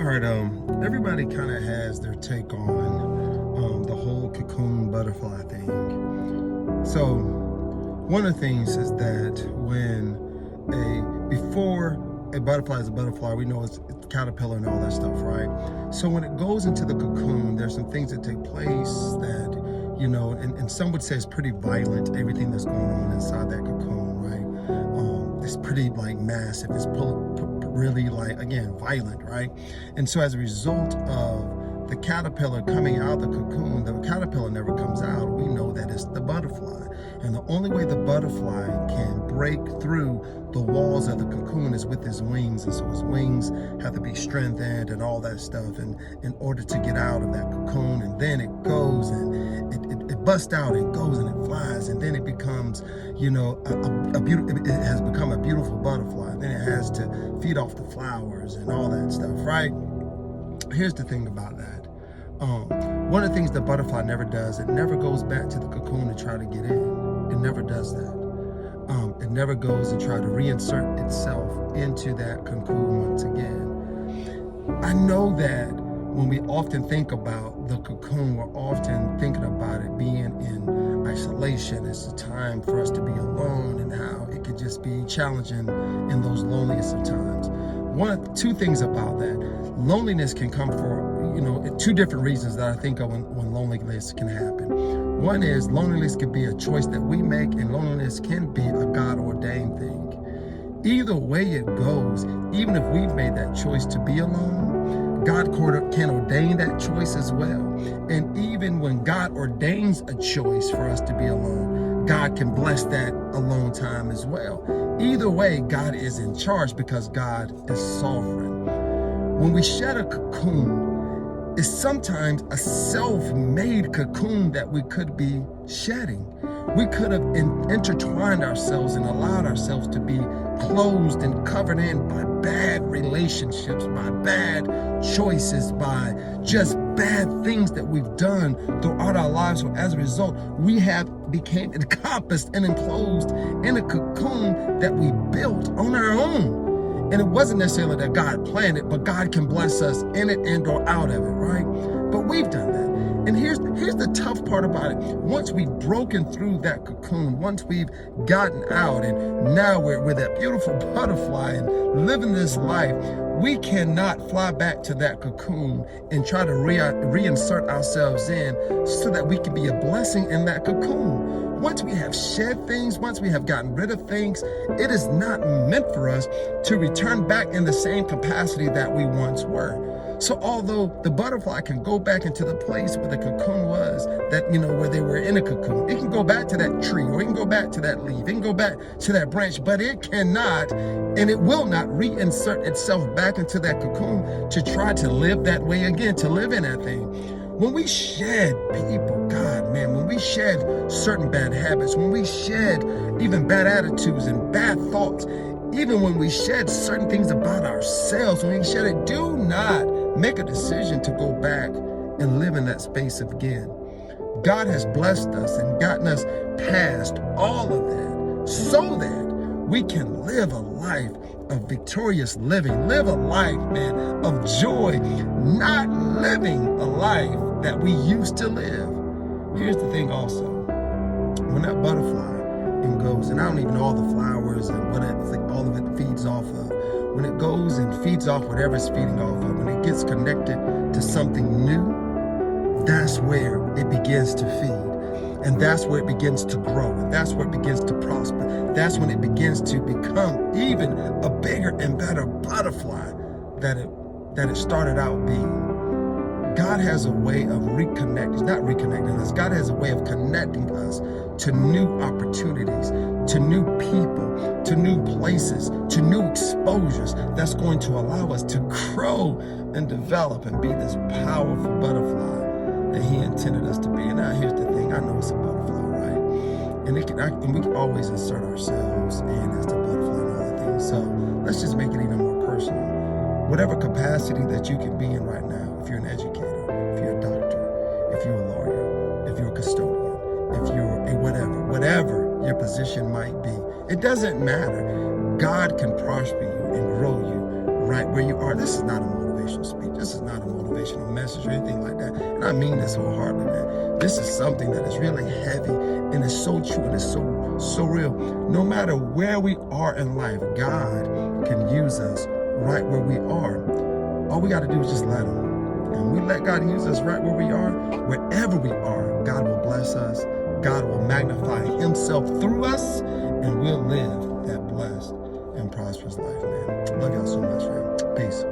All right, everybody kind of has their take on the whole cocoon butterfly thing. So one of the things is that before a butterfly is a butterfly, we know it's caterpillar and all that stuff, right? So when it goes into the cocoon, there's some things that take place that, and some would say it's pretty violent, everything that's going on inside that cocoon, right? It's pretty massive, it's really again, violent, right? And so as a result of the caterpillar coming out of the cocoon, the caterpillar never comes out. We know that it's the butterfly. And the only way the butterfly can break through the walls of the cocoon is with his wings. And so his wings have to be strengthened and all that stuff in order to get out of that cocoon. And then it goes and it busts out and goes and it flies. And then it becomes, it has become a beautiful butterfly. Then it has to feed off the flowers and all that stuff, right? Here's the thing about that. One of the things the butterfly never does, it never goes back to the cocoon to try to get in. It never does that. It never goes and try to reinsert itself into that cocoon once again. I know that when we often think about the cocoon, we're often thinking about it being in isolation. It's a time for us to be alone and how it could just be challenging in those loneliest of times. Two things about that. Loneliness can come for, two different reasons that I think of when loneliness can happen. One is loneliness can be a choice that we make, and loneliness can be a God-ordained thing. Either way it goes, even if we've made that choice to be alone, God can ordain that choice as well. And even when God ordains a choice for us to be alone, God can bless that alone time as well. Either way, God is in charge because God is sovereign. When we shed a cocoon, it's sometimes a self-made cocoon that we could be shedding. We could have intertwined ourselves and allowed ourselves to be closed and covered in by bad relationships, by bad choices, by just bad things that we've done throughout our lives. So as a result, we have became encompassed and enclosed in a cocoon that we built on our own. And it wasn't necessarily that God planned it, but God can bless us in it and or out of it, right? But we've done that. And here's the tough part about it. Once we've broken through that cocoon, once we've gotten out and now we're that beautiful butterfly and living this life, we cannot fly back to that cocoon and try to reinsert ourselves in so that we can be a blessing in that cocoon. Once we have shed things, once we have gotten rid of things, it is not meant for us to return back in the same capacity that we once were. So although the butterfly can go back into the place where the cocoon was, that, where they were in a cocoon, it can go back to that tree, or it can go back to that leaf, it can go back to that branch, but it cannot, and it will not reinsert itself back into that cocoon to try to live that way again, to live in that thing. When we shed people, God, man, when we shed certain bad habits, when we shed even bad attitudes and bad thoughts, even when we shed certain things about ourselves, when we shed it, do not make a decision to go back and live in that space again. God has blessed us and gotten us past all of that so that we can live a life of victorious living, live a life, man, of joy, not living a life that we used to live. Here's the thing also, when that butterfly goes, and I don't even know all the flowers and what all of it feeds off of, when it goes and feeds off whatever it's feeding off of, when it gets connected to something new, that's where it begins to feed. And that's where it begins to grow. And that's where it begins to prosper. That's when it begins to become even a bigger and better butterfly that it started out being. God has a way of not reconnecting us. God has a way of connecting us to new opportunities, to new people, to new places, to new exposures that's going to allow us to grow and develop and be this powerful butterfly that He intended us to be. And now here's the thing, I know it's a butterfly, right? And we can always insert ourselves in as the butterfly and other things. So let's just make it even more personal. Whatever capacity that you can be in right now, if you're an educator, if you're a doctor, if you're a lawyer, if you're a custodian, if you're a whatever your position might be, it doesn't matter. God can prosper you and grow you right where you are. This is not a motivational speech. This is not a motivational message or anything like that. And I mean this wholeheartedly, man. This is something that is really heavy and it's so true and it's so real. No matter where we are in life, God can use us right where we are. All we got to do is just let him. And we let God use us right where we are, wherever we are, God will bless us. God will magnify himself through us, and we'll live that blessed and prosperous life, man. Love y'all so much, man. Peace.